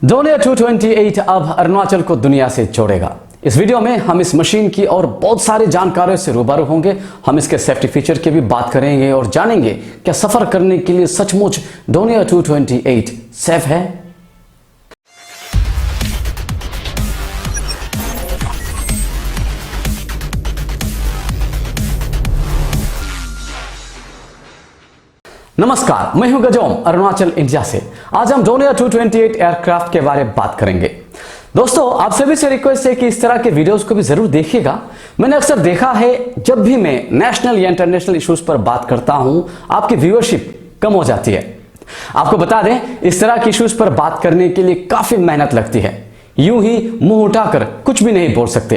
डोनियर 228 अब अरुणाचल को दुनिया से जोड़ेगा। इस वीडियो में हम इस मशीन की और बहुत सारी जानकारियों से रूबरू होंगे। हम इसके सेफ्टी फीचर की भी बात करेंगे और जानेंगे क्या सफर करने के लिए सचमुच डोनियर 228 सेफ है। नमस्कार, मैं हूं गजोम अरुणाचल इंडिया से। आज हम डोनियर 228 एयरक्राफ्ट के बारे में बात करेंगे। दोस्तों, आप सभी से रिक्वेस्ट है कि इस तरह के वीडियोस को भी जरूर देखिएगा। मैंने अक्सर देखा है जब भी मैं नेशनल या इंटरनेशनल इश्यूज पर बात करता हूं, आपकी व्यूअरशिप कम हो जाती है। आपको बता दें, इस तरह के इश्यूज पर बात करने के लिए काफी मेहनत लगती है। यूं ही मुंह उठाकर कुछ भी नहीं बोल सकते।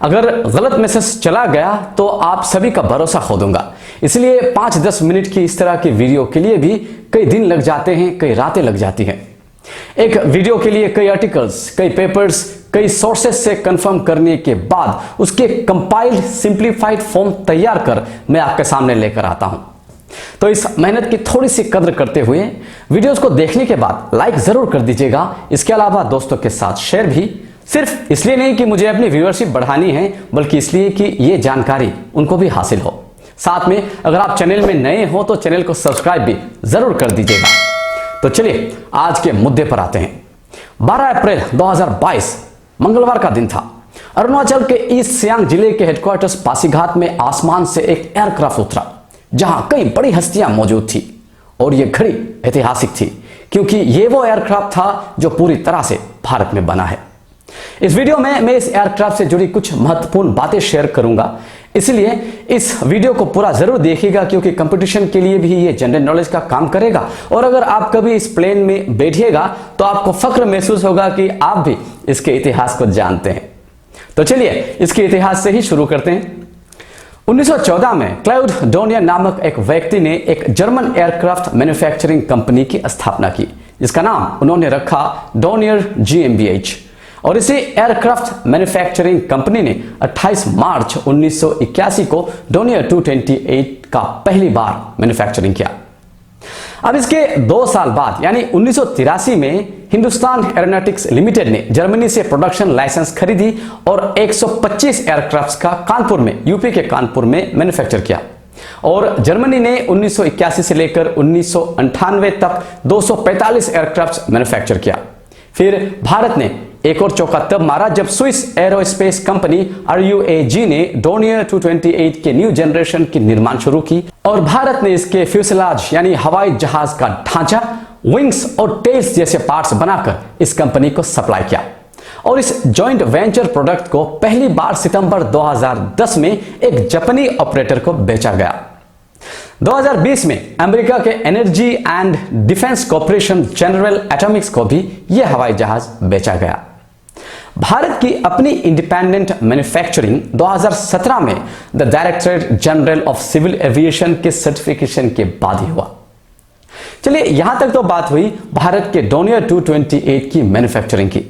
अगर गलत मैसेज चला गया तो आप सभी का भरोसा खो दूंगा। इसलिए 5-10 मिनट की इस तरह की वीडियो के लिए भी कई दिन लग जाते हैं, कई रातें लग जाती हैं। एक वीडियो के लिए कई आर्टिकल्स, कई पेपर्स, कई सोर्सेस से कंफर्म करने के बाद उसके कंपाइल्ड सिंप्लीफाइड फॉर्म तैयार कर मैं आपके सामने लेकर आता हूं। तो इस मेहनत की थोड़ी सी कद्र करते हुए वीडियोस को देखने के बाद लाइक जरूर कर दीजिएगा। इसके अलावा दोस्तों के साथ शेयर भी, सिर्फ इसलिए नहीं कि मुझे अपनी व्यूअरशिप बढ़ानी है, बल्कि इसलिए कि यह जानकारी उनको भी हासिल हो। साथ में अगर आप चैनल में नए हो तो चैनल को सब्सक्राइब भी जरूर कर दीजिएगा। तो चलिए आज के मुद्दे पर आते हैं। 12 अप्रैल 2022 मंगलवार का दिन था। अरुणाचल के ईस्ट सियांग जिले के हेडक्वार्टर्स पासीघाट में आसमान से एक एयरक्राफ्ट उतरा, जहां कई बड़ी हस्तियां मौजूद थी। और यह घड़ी ऐतिहासिक थी क्योंकि यह वो एयरक्राफ्ट था जो पूरी तरह से भारत में बना है। इस वीडियो में मैं इस एयरक्राफ्ट से जुड़ी कुछ महत्वपूर्ण बातें शेयर करूंगा, इसलिए इस वीडियो को पूरा जरूर देखिएगा क्योंकि कंपटीशन के लिए भी ये जनरल नॉलेज का काम करेगा। और अगर आप कभी इस प्लेन में बैठिएगा तो आपको फख्र महसूस होगा कि आप भी इसके इतिहास को जानते हैं। तो चलिए इसके इतिहास से ही शुरू करते हैं। 1914 में क्लाउड डोनियर नामक एक व्यक्ति ने एक जर्मन एयरक्राफ्ट मैन्युफैक्चरिंग कंपनी की स्थापना की, जिसका नाम उन्होंने रखा डोनियर GmbH। और इसी एयरक्राफ्ट मैन्युफैक्चरिंग कंपनी ने 28 मार्च 1981 को डोनियर 228 का पहली बार मैन्युफैक्चरिंग किया। अब इसके 2 साल बाद यानी 1983 में हिंदुस्तान एरोनॉटिक्स लिमिटेड ने जर्मनी से प्रोडक्शन लाइसेंस खरीदी और 125 एयरक्राफ्ट का कानपुर में, यूपी के कानपुर में मैन्युफैक्चर किया। और जर्मनी ने 1981 से लेकर 1998 तक 245 एयरक्राफ्ट मैन्युफैक्चर किया। फिर भारत ने एक और चौका तब मारा जब स्विस एरोस्पेस कंपनी RUAG ने डोनियर 228 के न्यू जनरेशन की निर्माण शुरू की और भारत ने इसके फ्यूसलाज यानी हवाई जहाज का ढांचा, विंग्स और टेल्स जैसे पार्ट्स बनाकर इस कंपनी को सप्लाई किया। और इस जॉइंट वेंचर प्रोडक्ट को पहली बार सितंबर 2010 में एक जापानी ऑपरेटर को बेचा गया। 2020 में अमेरिका के energy and defence corporation general Atomics को भी यह हवाई जहाज बेचा गया। भारत की अपनी इंडिपेंडेंट मैन्युफैक्चरिंग 2017 में the directorate general of civil aviation के सर्टिफिकेशन के बाद ही हुआ। चलिए, यहां तक तो बात हुई भारत के डोनियर 228 की मैन्युफैक्चरिंग की।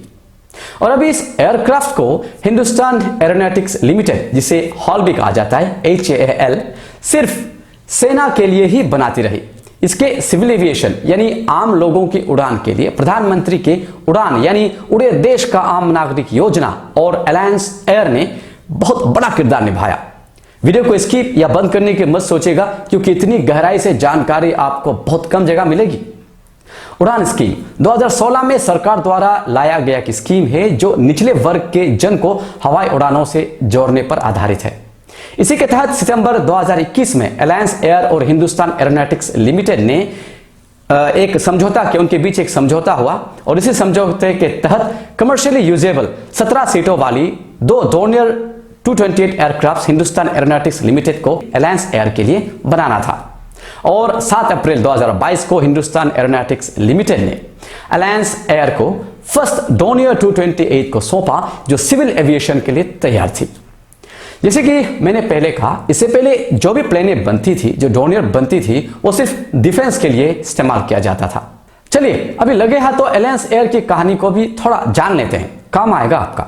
और अभी इस एयरक्राफ्ट को हिंदुस्तान एरोनॉटिक्स लिमिटेड, जिसे हॉल भी कहा जाता है, HAL, सिर्फ सेना के लिए ही बनाती रही। इसके सिविल एविएशन यानी आम लोगों की उड़ान के लिए प्रधानमंत्री के उड़ान यानी उड़े देश का आम नागरिक योजना और अलायंस एयर ने बहुत बड़ा किरदार निभाया। वीडियो को स्किप या बंद करने की मत सोचेगा क्योंकि इतनी गहराई से जानकारी आपको बहुत कम जगह मिलेगी। उड़ान स्कीम 2016 में सरकार द्वारा लाया गया एक स्कीम है जो निचले वर्ग के जन को हवाई उड़ानों से जोड़ने पर आधारित है। इसी के तहत सितंबर 2021 में अलायंस एयर और हिंदुस्तान एरोनॉटिक्स लिमिटेड ने एक समझौता किया, उनके बीच एक समझौता हुआ और इसी समझौते के तहत कमर्शियली यूजेबल 17 सीटों वाली 2 Donear 228 aircraft Hindustan aeronautics limited को अलायंस एयर के लिए बनाना था। और 7 अप्रैल 2022 को हिंदुस्तान एरोनॉटिक्स लिमिटेड ने अलायंस एयर को फर्स्ट डोनियर 228 को सौंपा, जो सिविल एविएशन के लिए तैयार थी। जैसे कि मैंने पहले कहा, इससे पहले जो भी प्लेनें बनती थी, जो डोनियर बनती थी, वो सिर्फ डिफेंस के लिए इस्तेमाल किया जाता था। चलिए अभी लगे हाथ तो अलायंस एयर की कहानी को भी थोड़ा जान लेते हैं, काम आएगा आपका।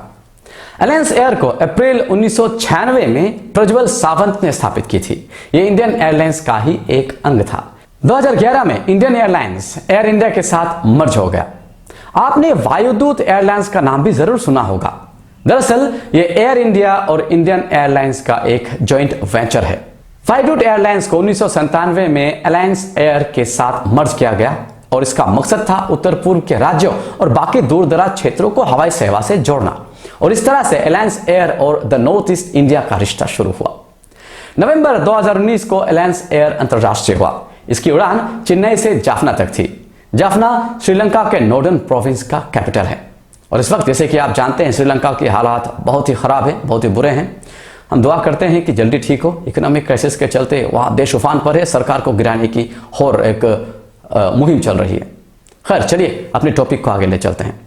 अलायंस एयर को अप्रैल 1996 में प्रज्वल सावंत ने स्थापित की थी। यह इंडियन एयरलाइंस का ही एक अंग था। 2011 में इंडियन एयरलाइंस एयर इंडिया के साथ मर्ज हो गया। आपने वायुदूत एयरलाइंस का नाम भी जरूर सुना होगा। दरअसल ये एयर इंडिया और इंडियन एयरलाइंस का एक जॉइंट वेंचर है। वायुदूत एयरलाइंस को 1997 में अलायंस एयर के साथ मर्ज किया गया और इसका मकसद था उत्तर पूर्व के राज्यों और बाकी दूर दराज क्षेत्रों को हवाई सेवा से जोड़ना, और इस तरह से अलायंस एयर और द नॉर्थ ईस्ट इंडिया का रिश्ता शुरू हुआ। नवंबर 2019 को अलायंस एयर अंतरराष्ट्रीय हुआ। इसकी उड़ान चेन्नई से जाफना तक थी। जाफना श्रीलंका के नॉर्दर्न प्रोविंस का कैपिटल है और इस वक्त जैसे कि आप जानते हैं श्रीलंका के हालात बहुत ही खराब है, बहुत ही बुरे हैं। हम दुआ करते हैं कि जल्दी ठीक हो। इकोनॉमिक क्राइसिस के चलते वहाँ देश उफान पर है, सरकार को गिराने की और एक मुहिम चल रही है। खैर चलिए अपने टॉपिक को आगे ले चलते हैं।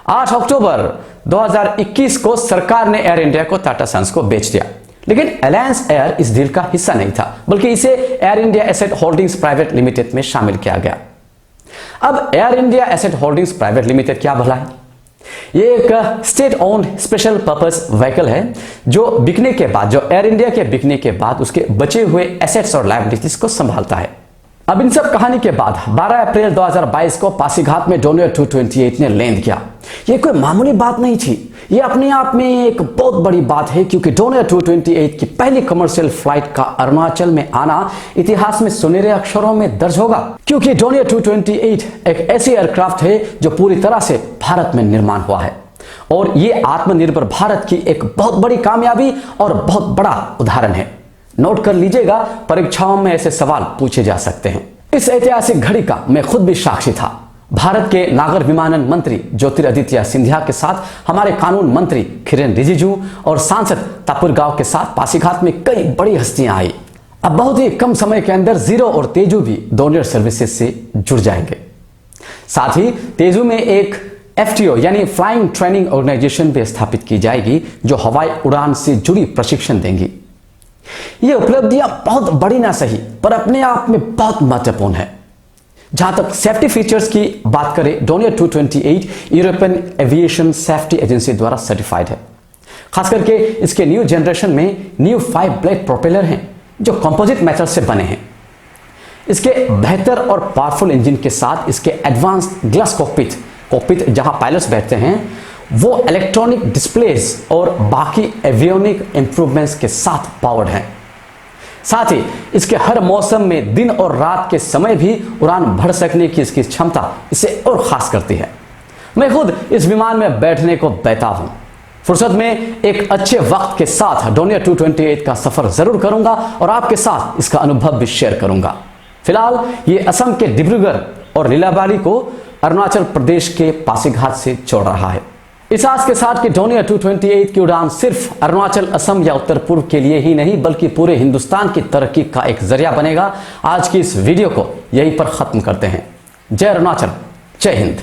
8 अक्टूबर 2021 को सरकार ने एयर इंडिया को टाटा सन्स को बेच दिया, लेकिन अलायंस एयर इस डील का हिस्सा नहीं था, बल्कि इसे air India asset holdings private limited में शामिल किया गया। अब air India asset holdings private limited क्या भला है? ये एक state owned special purpose vehicle है जो बिकने के बाद, जो एयर इंडिया के बिकने के बाद उसके बचे हुए एसेट्स और लायबिलिटीज को संभालता है। अब इन सब कहानी के बाद 12 अप्रैल 2022 को पासीघाट में डोनियर 228 ने लैंड किया। ये कोई मामूली बात नहीं थी, ये अपने आप में एक बहुत बड़ी बात है, क्योंकि डोनियर 228 की पहली कमर्शियल फ्लाइट का अरुणाचल में आना इतिहास में सुनहरे अक्षरों में दर्ज होगा, क्योंकि डोनियर 228 एक ऐसी एयरक्राफ्ट है जो पूरी तरह से भारत में निर्माण हुआ है और ये आत्मनिर्भर भारत की एक बहुत बड़ी कामयाबी और बहुत बड़ा उदाहरण है। नोट कर लीजिएगा, परीक्षाओं में ऐसे सवाल पूछे जा सकते हैं। इस ऐतिहासिक घड़ी का मैं खुद भी साक्षी था। भारत के नागर विमानन मंत्री ज्योतिरादित्य सिंधिया के साथ हमारे कानून मंत्री किरेन रिजिजू और सांसद तापुर गांव के साथ पासीघाट में कई बड़ी हस्तियां आई। अब बहुत ही कम समय के अंदर जीरो और तेजू भी डोनियर सर्विसेज से जुड़ जाएंगे। साथ ही तेजू में एक FTO यानी फ्लाइंग ट्रेनिंग ऑर्गेनाइजेशन भी स्थापित की जाएगी जो हवाई उड़ान से जुड़ी प्रशिक्षण देंगी। ये उपलब्धियां बहुत बड़ी ना सही, पर अपने आप में बहुत महत्वपूर्ण है। जहां तक सेफ्टी फीचर्स की बात करें, Donear 228 European aviation safety agency द्वारा सर्टिफाइड है। खास करके इसके न्यू जनरेशन में न्यू 5 ब्लेड प्रोपेलर हैं जो कंपोजिट मेटल से बने हैं। इसके बेहतर और पावरफुल इंजन के साथ इसके एडवांस्ड ग्लास कॉकपिट जहां पायलट्स बैठते हैं वो इलेक्ट्रॉनिक डिस्प्लेस और बाकी एवियोनिक इंप्रूवमेंट्स के साथ पावर्ड है। साथ ही इसके हर मौसम में दिन और रात के समय भी उड़ान भर सकने की इसकी क्षमता इसे और खास करती है। मैं खुद इस विमान में बैठने को बेताब हूं। फुर्सत में एक अच्छे वक्त के साथ डोनियर 228 का सफर जरूर करूंगा और आपके साथ इसका अनुभव भी शेयर करूंगा। फिलहाल ये असम के डिब्रूगढ़ और लीलाबाड़ी को अरुणाचल प्रदेश के पासीघाट से जोड़ रहा है। इस आस के साथ कि डोनियर 228 की उड़ान सिर्फ अरुणाचल, असम या उत्तर पूर्व के लिए ही नहीं बल्कि पूरे हिंदुस्तान की तरक्की का एक जरिया बनेगा। आज की इस वीडियो को यहीं पर खत्म करते हैं। जय अरुणाचल, जय हिंद।